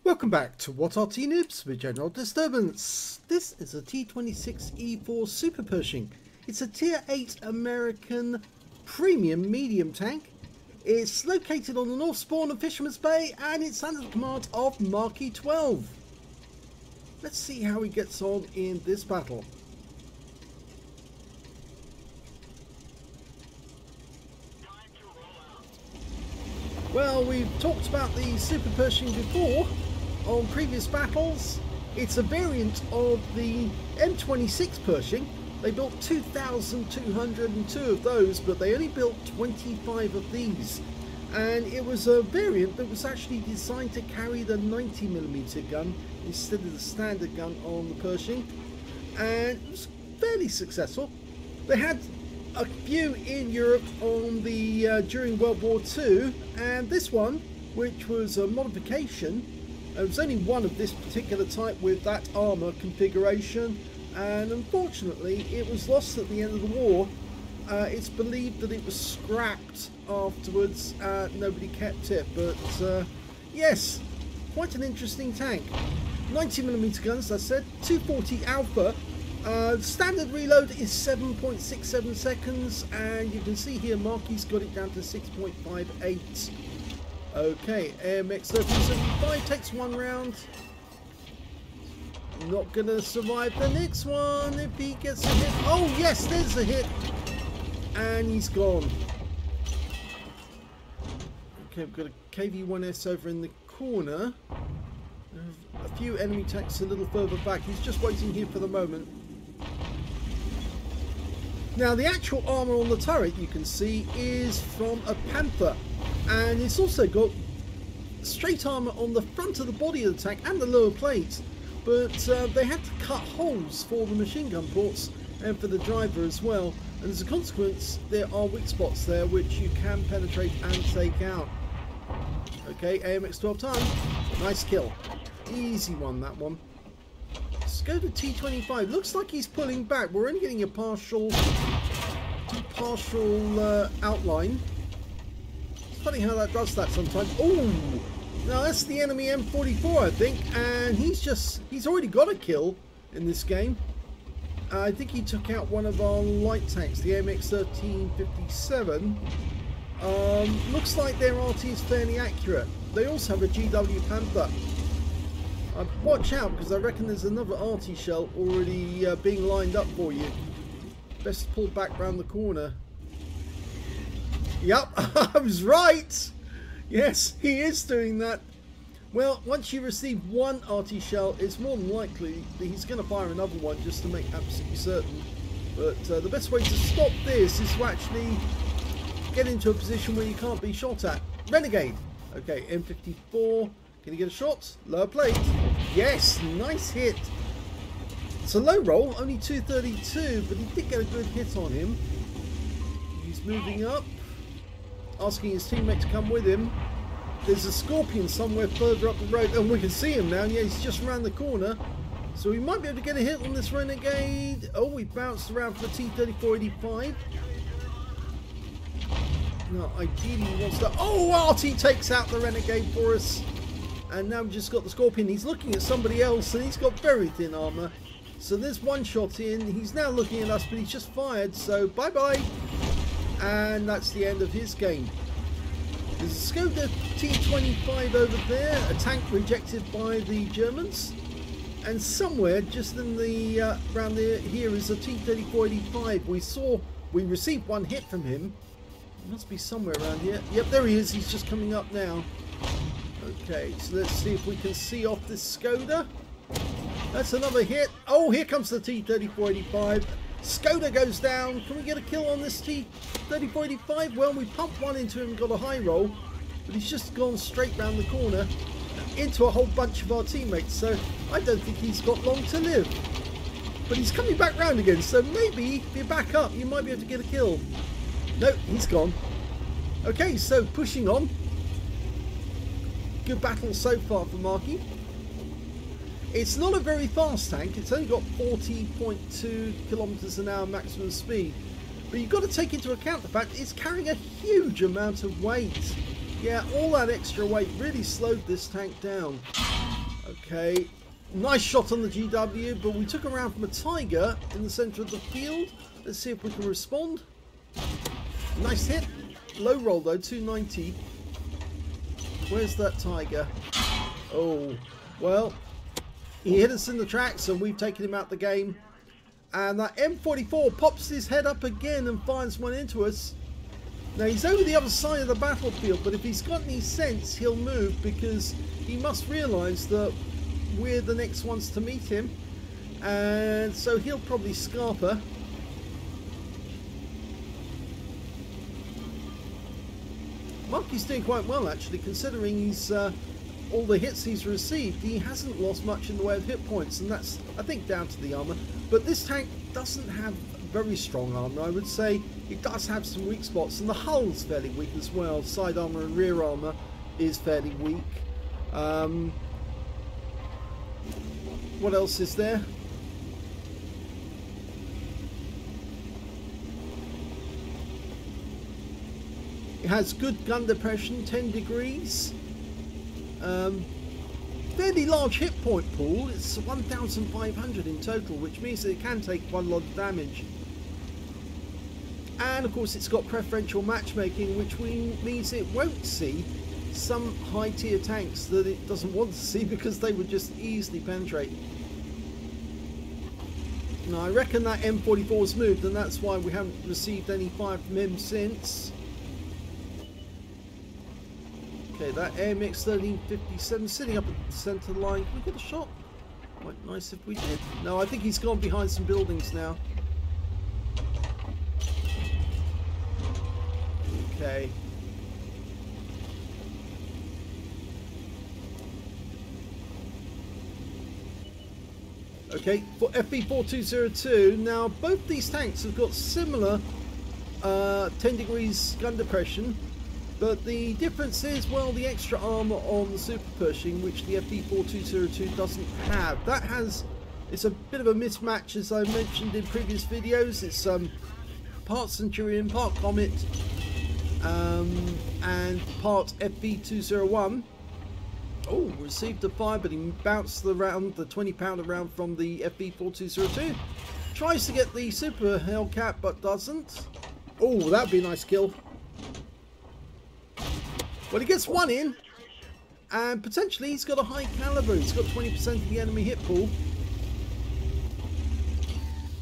Welcome back to What Are Noobs with General Disturbance. This is a T26E4 SuperPershing. It's a Tier 8 American premium medium tank. It's located on the north spawn of Fisherman's Bay and it's under the command of marke12. Let's see how he gets on in this battle. Well, we've talked about the SuperPershing before on previous battles. It's a variant of the M26 Pershing. They built 2,202 of those, but they only built 25 of these. And it was a variant that was actually designed to carry the 90mm gun instead of the standard gun on the Pershing. And it was fairly successful. They had a few in Europe on the during World War II, and this one, which was a modification, there was only one of this particular type with that armour configuration, and unfortunately it was lost at the end of the war. It's believed that it was scrapped afterwards. Nobody kept it, but yes, quite an interesting tank. 90mm guns, as I said, 240 Alpha. Standard reload is 7.67 seconds, and you can see here Marky's got it down to 6.58. Okay, AMX1375 takes one round. Not gonna survive the next one if he gets a hit. Oh yes, there's a hit, and he's gone. Okay, we've got a KV1S over in the corner. A few enemy tanks a little further back. He's just waiting here for the moment. Now the actual armour on the turret, you can see, is from a Panther, and it's also got straight armour on the front of the body of the tank and the lower plates, but they had to cut holes for the machine gun ports and for the driver as well, and as a consequence there are weak spots there which you can penetrate and take out. Okay, AMX12 time, nice kill, easy one that one. Let's go to T25. Looks like he's pulling back. We're only getting a partial outline. It's funny how that does that sometimes. Oh, now that's the enemy M44, I think, and he's already got a kill in this game. I think he took out one of our light tanks, the AMX1357. Looks like their Arty is fairly accurate. They also have a GW Panther. Watch out, because I reckon there's another Arty shell already being lined up for you. Best pull back round the corner. Yep, I was right. Yes, he is doing that. Well, once you receive one Arty shell, it's more than likely that he's going to fire another one just to make absolutely certain. But the best way to stop this is to actually get into a position where you can't be shot at. Renegade. Okay, M54. Can he get a shot? Lower plate. Yes, nice hit. It's a low roll, only 232, but he did get a good hit on him. He's moving up, asking his teammate to come with him. There's a Scorpion somewhere further up the road, and we can see him now. Yeah, he's just around the corner. So we might be able to get a hit on this Renegade. Oh, he bounced around for the T3485. No, ideally he wants to... Oh, Arty takes out the Renegade for us. And now we've just got the Scorpion. He's looking at somebody else and he's got very thin armour. So there's one shot in. He's now looking at us, but he's just fired. So bye-bye. And that's the end of his game. There's a Skoda T25 over there. A tank rejected by the Germans. And somewhere just in the around here is a T3485. We received one hit from him. It must be somewhere around here. Yep, there he is. He's just coming up now. Okay, so let's see if we can see off this Skoda. That's another hit. Oh, here comes the T3485. Skoda goes down. Can we get a kill on this T3485? Well, we pumped one into him and got a high roll, but he's just gone straight round the corner into a whole bunch of our teammates, so I don't think he's got long to live. But he's coming back round again, so maybe if you back up, you might be able to get a kill. No, he's gone. Okay, so pushing on. Good battle so far for Marky. It's not a very fast tank. It's only got 40.2 kilometers an hour maximum speed. But you've got to take into account the fact it's carrying a huge amount of weight. Yeah, all that extra weight really slowed this tank down. Okay, nice shot on the GW, but we took a round from a Tiger in the centre of the field. Let's see if we can respond. Nice hit. Low roll though, 290. Where's that Tiger? Oh, well, he hit us in the tracks and we've taken him out the game. And that M44 pops his head up again and fires one into us. Now he's over the other side of the battlefield, but if he's got any sense, he'll move, because he must realise that we're the next ones to meet him. And so he'll probably scarper. Marky's doing quite well actually, considering he's all the hits he's received. He hasn't lost much in the way of hit points, and that's, I think, down to the armour. But this tank doesn't have very strong armour, I would say. It does have some weak spots, and the hull's fairly weak as well. Side armour and rear armour is fairly weak. What else is there? It has good gun depression, 10 degrees. Fairly large hit point pool. It's 1,500 in total, which means that it can take quite a lot of damage. And of course it's got preferential matchmaking, which means it won't see some high tier tanks that it doesn't want to see, because they would just easily penetrate. Now I reckon that M44's moved, and that's why we haven't received any fire from him since. Okay, that AMX 1357 sitting up at the centre line. Can we get a shot? Quite nice if we did. No, I think he's gone behind some buildings now. Okay. Okay, for FV4202, now both these tanks have got similar 10 degrees gun depression, but the difference is, well, the extra armour on the SuperPershing, which the FV4202 doesn't have. That has, it's a bit of a mismatch, as I mentioned in previous videos. It's part Centurion, part Comet, and part FV201. Oh, received a fire, but he bounced the round, the 20-pounder round from the FV4202. Tries to get the Super Hellcat, but doesn't. Oh, that'd be a nice kill. Well, he gets one in, and potentially he's got a high caliber. He's got 20% of the enemy hit pool.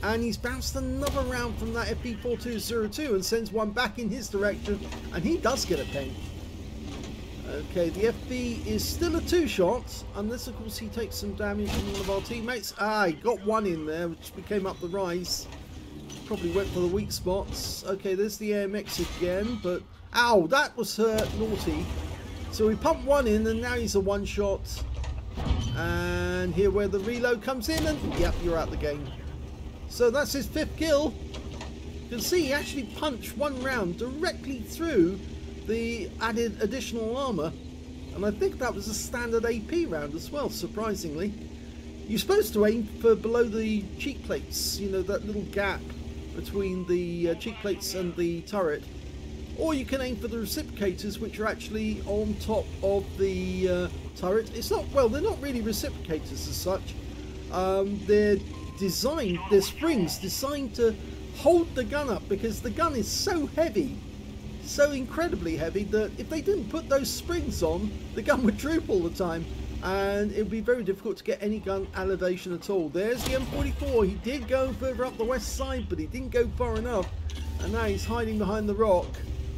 And he's bounced another round from that FV4202 and sends one back in his direction, and he does get a pen. Okay, the FV is still a two-shot, unless of course he takes some damage from one of our teammates. Ah, he got one in there, which came up the rise. Probably went for the weak spots. Okay, there's the AMX again, but ow, that was naughty. So we pumped one in, and now he's a one-shot. And here where the reload comes in, and yep, you're out the game. So that's his 5th kill. You can see he actually punched one round directly through the added additional armour, and I think that was a standard AP round as well, surprisingly. You're supposed to aim for below the cheek plates, you know, that little gap between the cheek plates and the turret, or you can aim for the reciprocators, which are actually on top of the turret. It's not, well, they're not really reciprocators as such. They're designed, they're springs designed to hold the gun up, because the gun is so heavy, so incredibly heavy, that if they didn't put those springs on, the gun would droop all the time, and it would be very difficult to get any gun elevation at all. There's the M44. He did go further up the west side, but he didn't go far enough, and now he's hiding behind the rock,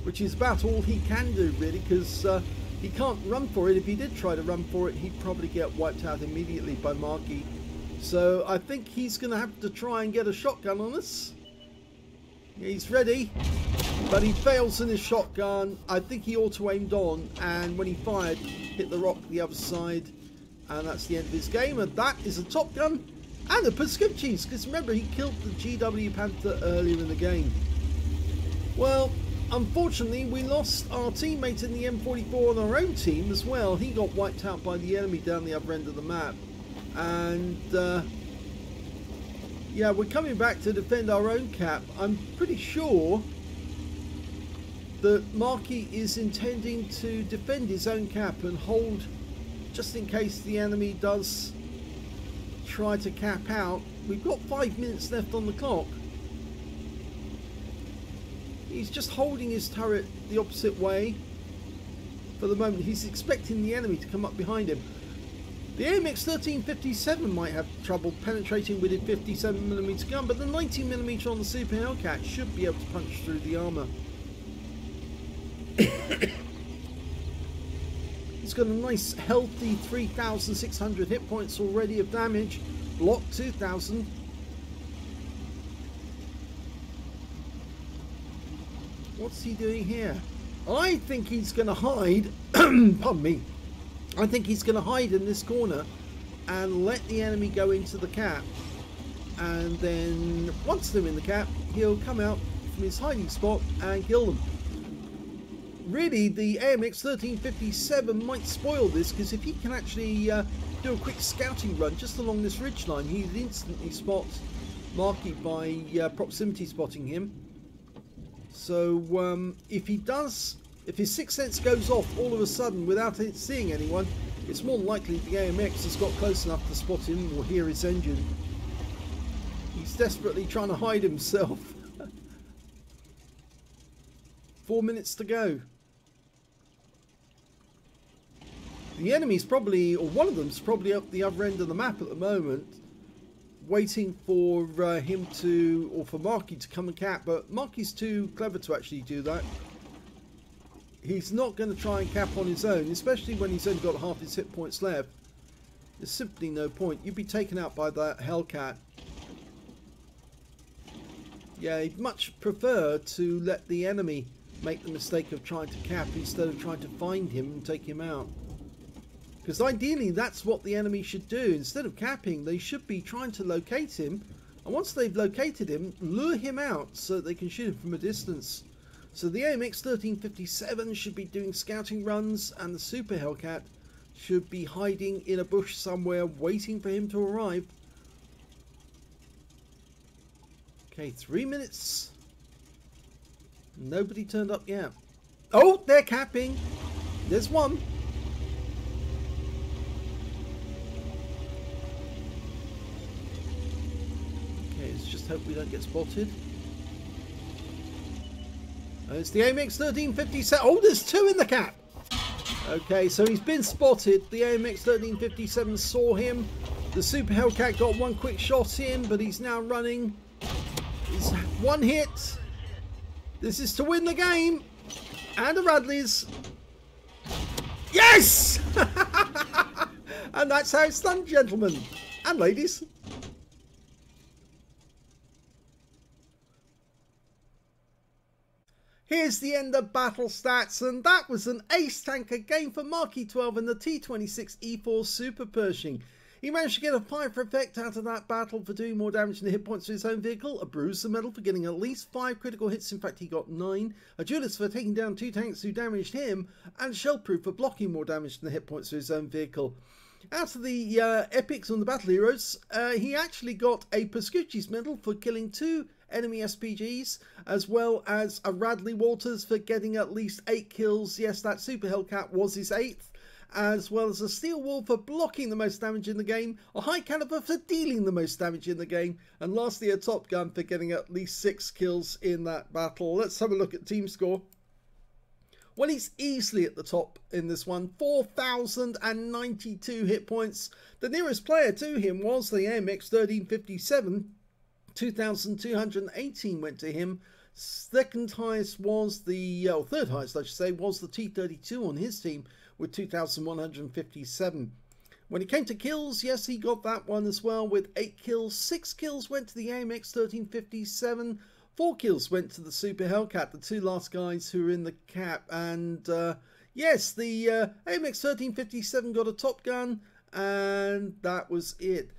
which is about all he can do really, because he can't run for it. If he did try to run for it, he'd probably get wiped out immediately by Marky. So I think he's going to have to try and get a shotgun on us. He's ready, but he fails in his shotgun. I think he auto-aimed on, and when he fired, hit the rock the other side, and that's the end of his game. And that is a Top Gun and a Prescripcheese, because remember, he killed the GW Panther earlier in the game. Well, unfortunately, we lost our teammate in the M44 on our own team as well. He got wiped out by the enemy down the other end of the map. And yeah, we're coming back to defend our own cap. I'm pretty sure that Marky is intending to defend his own cap and hold just in case the enemy does try to cap out. We've got 5 minutes left on the clock. He's just holding his turret the opposite way for the moment. He's expecting the enemy to come up behind him. The AMX 1357 might have trouble penetrating with a 57mm gun, but the 90mm on the Super Hellcat should be able to punch through the armour. He's got a nice healthy 3,600 hit points already of damage. Block 2,000. What's he doing here? I think he's going to hide. Pardon me. I think he's going to hide in this corner and let the enemy go into the cap. And then once they're in the cap, he'll come out from his hiding spot and kill them. Really, the AMX 1357 might spoil this, because if he can actually do a quick scouting run just along this ridgeline, he'd instantly spot Marky by proximity spotting him. So if he does, if his sixth sense goes off all of a sudden without seeing anyone, it's more than likely the AMX has got close enough to spot him or hear his engine. He's desperately trying to hide himself. 4 minutes to go. The enemy's probably, or one of them's probably up the other end of the map at the moment, waiting for him to, or for Marky to come and cap, but Marky's too clever to actually do that. He's not going to try and cap on his own, especially when he's only got half his hit points left. There's simply no point. You'd be taken out by that Hellcat. Yeah, he'd much prefer to let the enemy make the mistake of trying to cap instead of trying to find him and take him out. Because ideally that's what the enemy should do. Instead of capping, they should be trying to locate him, and once they've located him, lure him out so that they can shoot him from a distance. So the AMX 1357 should be doing scouting runs, and the Super Hellcat should be hiding in a bush somewhere waiting for him to arrive. Okay, 3 minutes. Nobody turned up yet. Oh, they're capping. There's one. Okay, let's just hope we don't get spotted. It's the AMX 1357. Oh, there's two in the cap. Okay, so he's been spotted. The AMX 1357 saw him. The Super Hellcat got one quick shot in, but he's now running. He's one hit. This is to win the game. And the Radleys. Yes! And that's how it's done, gentlemen and ladies. Here's the end of battle stats, and that was an ace tanker game for marke12 and the T26E4 SuperPershing. He managed to get a fire effect out of that battle for doing more damage than the hit points to his own vehicle, a bruiser medal for getting at least 5 critical hits, in fact he got 9, a duelist for taking down 2 tanks who damaged him, and shellproof for blocking more damage than the hit points to his own vehicle. Out of the epics on the battle heroes, he actually got a Pascucci's medal for killing 2 enemy SPGs, as well as a Radley Walters for getting at least 8 kills. Yes, that Super Hellcat was his 8th. As well as a Steel Wall for blocking the most damage in the game, a High Caliber for dealing the most damage in the game, and lastly a Top Gun for getting at least 6 kills in that battle. Let's have a look at team score. Well, he's easily at the top in this one, 4,092 hit points. The nearest player to him was the AMX 1357, 2,218 went to him. Second highest was the, third highest I should say, was the T32 on his team with 2,157. When it came to kills, yes, he got that one as well with 8 kills. 6 kills went to the AMX 1357. 4 kills went to the Super Hellcat, the 2 last guys who were in the cap. And yes, the AMX 1357 got a Top Gun, and that was it.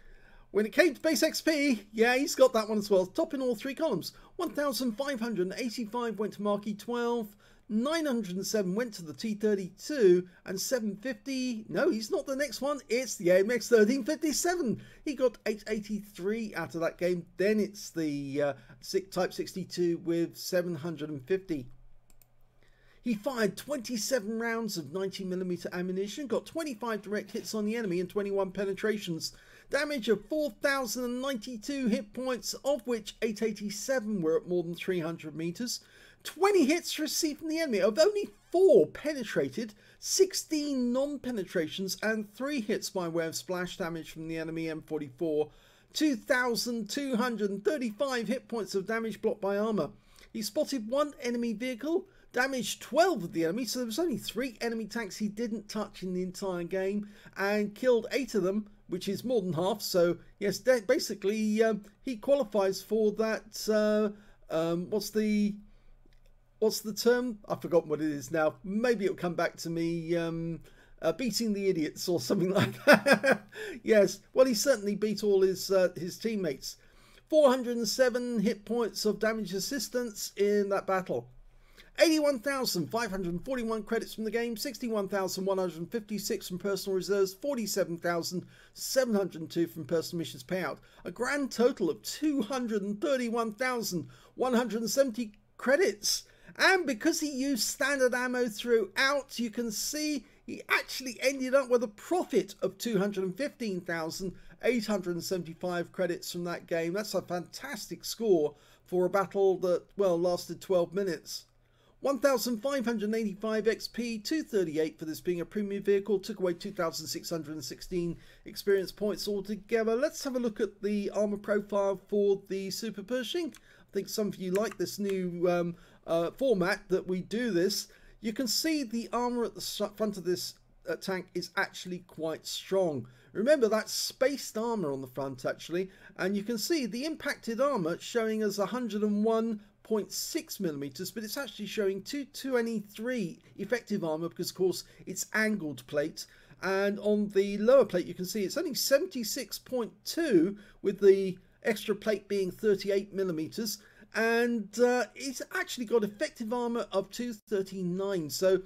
When it came to base XP, yeah, he's got that one as well. Top in all 3 columns. 1,585 went to marke12. 907 went to the T32, and 750, no, he's not the next one, it's the AMX 1357. He got 883 out of that game. Then it's the Type 62 with 750. He fired 27 rounds of 90mm ammunition, got 25 direct hits on the enemy and 21 penetrations. Damage of 4,092 hit points, of which 887 were at more than 300 meters. 20 hits received from the enemy, of only 4 penetrated, 16 non-penetrations, and 3 hits by way of splash damage from the enemy M44. 2,235 hit points of damage blocked by armor. He spotted 1 enemy vehicle, damaged 12 of the enemy, so there was only 3 enemy tanks he didn't touch in the entire game, and killed 8 of them, which is more than half. So yes, basically he qualifies for that, what's the term? I've forgotten what it is now. Maybe it'll come back to me. Beating the idiots or something like that. Yes, well, he certainly beat all his teammates. 407 hit points of damage assistance in that battle. 81,541 credits from the game, 61,156 from personal reserves, 47,702 from personal missions payout. A grand total of 231,170 credits. And because he used standard ammo throughout, you can see he actually ended up with a profit of 215,875 credits from that game. That's a fantastic score for a battle that, well, lasted 12 minutes. 1,585 XP, 238 for this being a premium vehicle, took away 2,616 experience points altogether. Let's have a look at the armor profile for the Super Pershing. I think some of you like this new format that we do this. You can see the armor at the front of this tank is actually quite strong. Remember, that's spaced armor on the front actually, and you can see the impacted armor showing as 101.6 millimeters, but it's actually showing 223 effective armor because of course it's angled plate. And on the lower plate you can see it's only 76.2 with the extra plate being 38 millimeters. And it's actually got effective armor of 239. So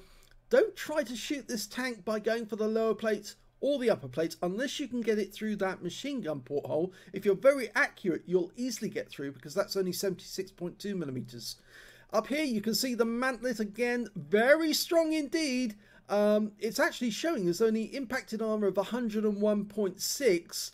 don't try to shoot this tank by going for the lower plate or the upper plate unless you can get it through that machine gun porthole. If you're very accurate, you'll easily get through because that's only 76.2 millimeters. Up here you can see the mantlet again, very strong indeed. It's actually showing as only impacted armor of 101.6,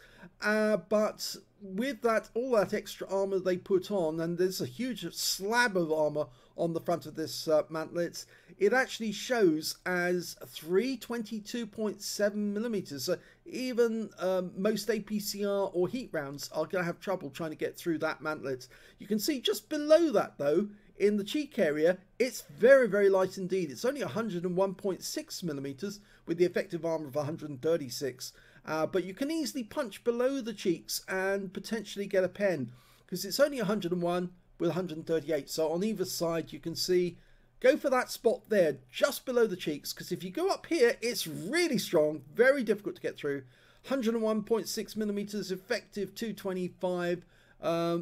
but with that, all that extra armor they put on, and there's a huge slab of armor on the front of this mantlet, it actually shows as 322.7 millimeters. So even most APCR or heat rounds are going to have trouble trying to get through that mantlet. You can see just below that though, in the cheek area, it's very, very light indeed. It's only 101.6 millimeters with the effective armor of 136. But you can easily punch below the cheeks and potentially get a pen because it's only 101 with 138. So on either side you can see, go for that spot there just below the cheeks, because if you go up here it's really strong, very difficult to get through. 101.6 millimeters, effective 225.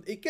It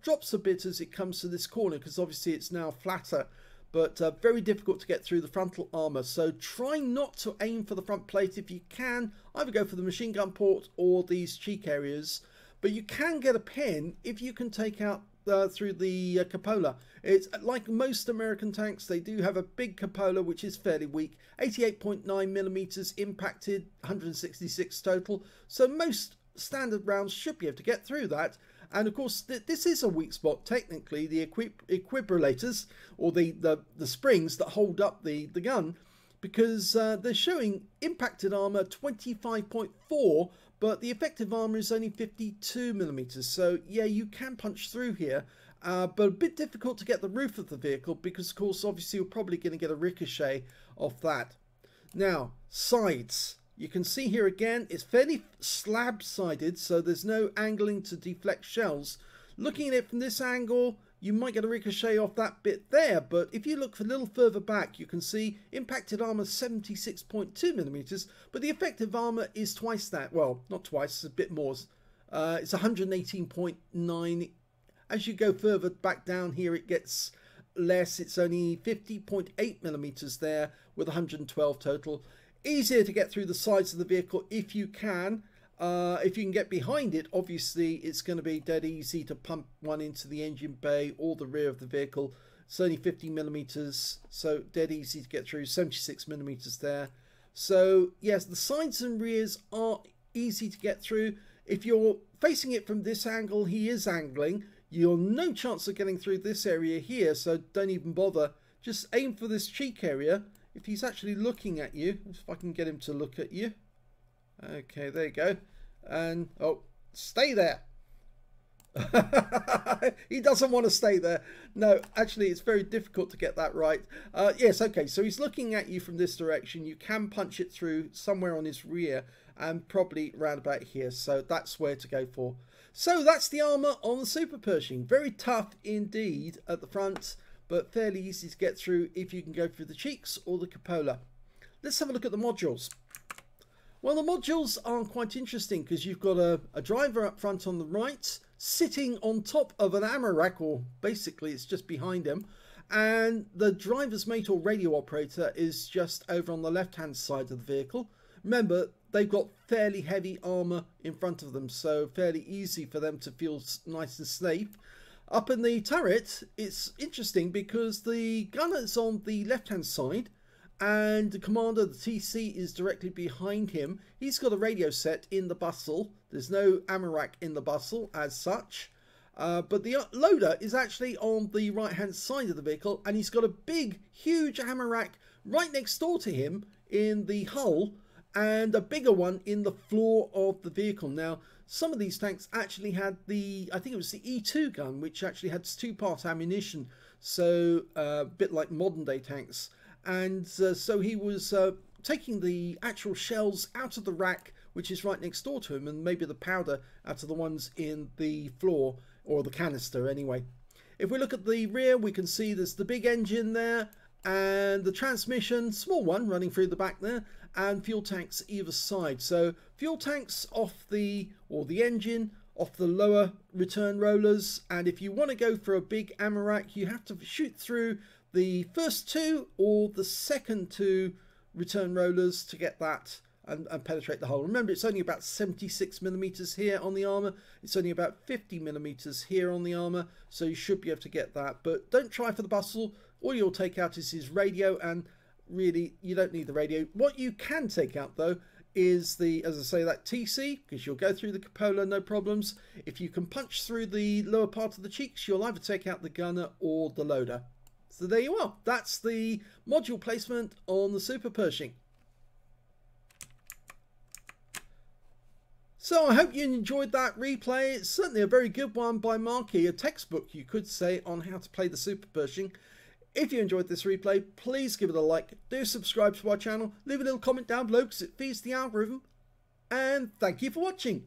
drops a bit as it comes to this corner because obviously it's now flatter, but very difficult to get through the frontal armor. So try not to aim for the front plate. If you can, either go for the machine gun port or these cheek areas, but you can get a pen if you can take out through the cupola. It's like most American tanks, they do have a big cupola which is fairly weak. 88.9 millimeters impacted, 166 total, so most standard rounds should be able to get through that. And of course this is a weak spot technically, the equilibrators or the springs that hold up the gun, because they're showing impacted armor 25.4, but the effective armor is only 52 millimeters. So yeah, you can punch through here, but a bit difficult to get the roof of the vehicle because of course obviously you're probably going to get a ricochet off that. Now sides. You can see here again, it's fairly slab-sided, so there's no angling to deflect shells. Looking at it from this angle, you might get a ricochet off that bit there, but if you look a little further back, you can see impacted armor 76.2 millimeters, but the effective armor is twice that. Well, not twice, it's a bit more. It's 118.9. As you go further back down here, it gets less. It's only 50.8 millimeters there with 112 total. Easier to get through the sides of the vehicle if you can. If you can get behind it, obviously it's going to be dead easy to pump one into the engine bay or the rear of the vehicle. It's only 50mm, so dead easy to get through. 76mm there. So yes, the sides and rears are easy to get through. If you're facing it from this angle, he is angling. You're no chance of getting through this area here, so don't even bother. Just aim for this cheek area. If he's actually looking at you, if I can get him to look at you. Okay, there you go. And, oh, stay there. He doesn't want to stay there. No, actually, it's very difficult to get that right. Yes, okay, so he's looking at you from this direction. You can punch it through somewhere on his rear and probably round about here. So that's where to go for. So that's the armour on the SuperPershing. Very tough indeed at the front, but fairly easy to get through if you can go through the cheeks or the cupola. Let's have a look at the modules. Well, the modules are quite interesting because you've got a driver up front on the right, sitting on top of an ammo rack, or basically it's just behind him, and the driver's mate or radio operator is just over on the left hand side of the vehicle. Remember, they've got fairly heavy armour in front of them, so fairly easy for them to feel nice and safe. Up in the turret, it's interesting because the gunner's on the left hand side and the commander, the TC, is directly behind him. He's got a radio set in the bustle. There's no ammo rack in the bustle as such. But the loader is actually on the right hand side of the vehicle, and he's got a big, huge ammo rack right next door to him in the hull, and a bigger one in the floor of the vehicle. Now, some of these tanks actually had the, I think it was the E2 gun, which actually had two-part ammunition, so a bit like modern day tanks. And so he was taking the actual shells out of the rack, which is right next door to him, and maybe the powder out of the ones in the floor, or the canister anyway. If we look at the rear, we can see there's the big engine there, and the transmission, small one running through the back there, and fuel tanks either side. So fuel tanks off the, or the engine off the lower return rollers, and if you want to go for a big ammo rack, you have to shoot through the first two or the second two return rollers to get that and penetrate the hull. Remember, it's only about 76mm here on the armour. It's only about 50mm here on the armour, so you should be able to get that. But don't try for the bustle. All you'll take out is his radio, and really, you don't need the radio. What you can take out, though, is the, as I say, that TC, because you'll go through the cupola, no problems. If you can punch through the lower part of the cheeks, you'll either take out the gunner or the loader. So there you are. That's the module placement on the SuperPershing. So I hope you enjoyed that replay. It's certainly a very good one by Marky, a textbook you could say on how to play the SuperPershing. If you enjoyed this replay, please give it a like, do subscribe to our channel, leave a little comment down below because it feeds the algorithm, and thank you for watching.